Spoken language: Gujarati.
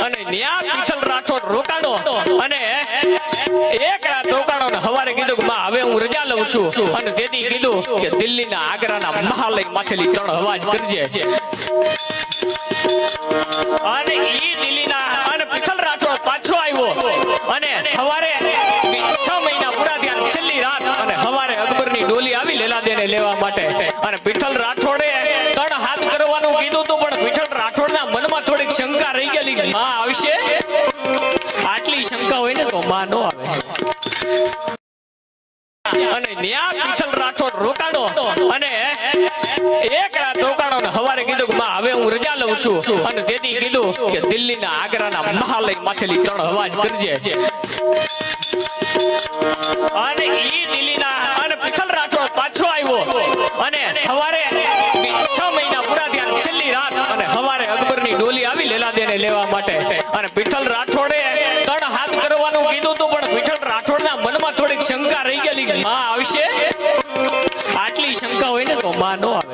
અને ન્યા વિઠ્ઠલ રાઠોડ રોકાણો અને એક રાત રોકાણો ને હવારે કીધું કે માં હવે હું રજા લઉં છું અને તેથી કીધું કે દિલ્હીના આગ્રાના મહાલય માથેલી 3 અવાજ કરજે અને ઈ દિલ્હીના અને વિઠ્ઠલ રાઠોડ પાછો આવ્યો અને હવારે 6 મહિના પૂરા થયા છેલ્લી રાત અને હવારે અકબરની ડોલી આવી લેલાદેને લેવા માટે અને વિઠ્ઠલ રાઠોડે 3 હાથ કરવાનું કીધું તું પણ વિઠ્ઠલ રાઠોડના મનમાં થોડીક શંકા રહી ગયેલી કે માં આવશે આટલી શંકા હોય ને તો માં નો આવે અને ન્યા વિઠ્ઠલ રાઠોડ રોકાણો અને એક રાત રોકાણો ને હવારે કીધું કે માં હવે હું રજા લઉં છું અને તેથી કીધું કે દિલ્હીના આગ્રાના મહાલય માથેલી 3 અવાજ કરજે અને ઈ દિલ્હીના અને વિઠ્ઠલ રાઠોડ પાછો આવ્યો અને હવારે 6 મહિના પૂરા થયા છેલ્લી રાત અને હવારે અકબરની ડોલી આવી લેલાદેને લેવા માટે અને વિઠ્ઠલ રાઠોડે 3 હાથ કરવાનું કીધું તું પણ વિઠ્ઠલ રાઠોડના મનમાં થોડીક શંકા રહી ગયેલી કે માં આવશે આટલી શંકા હોય ને તો માં નો આવે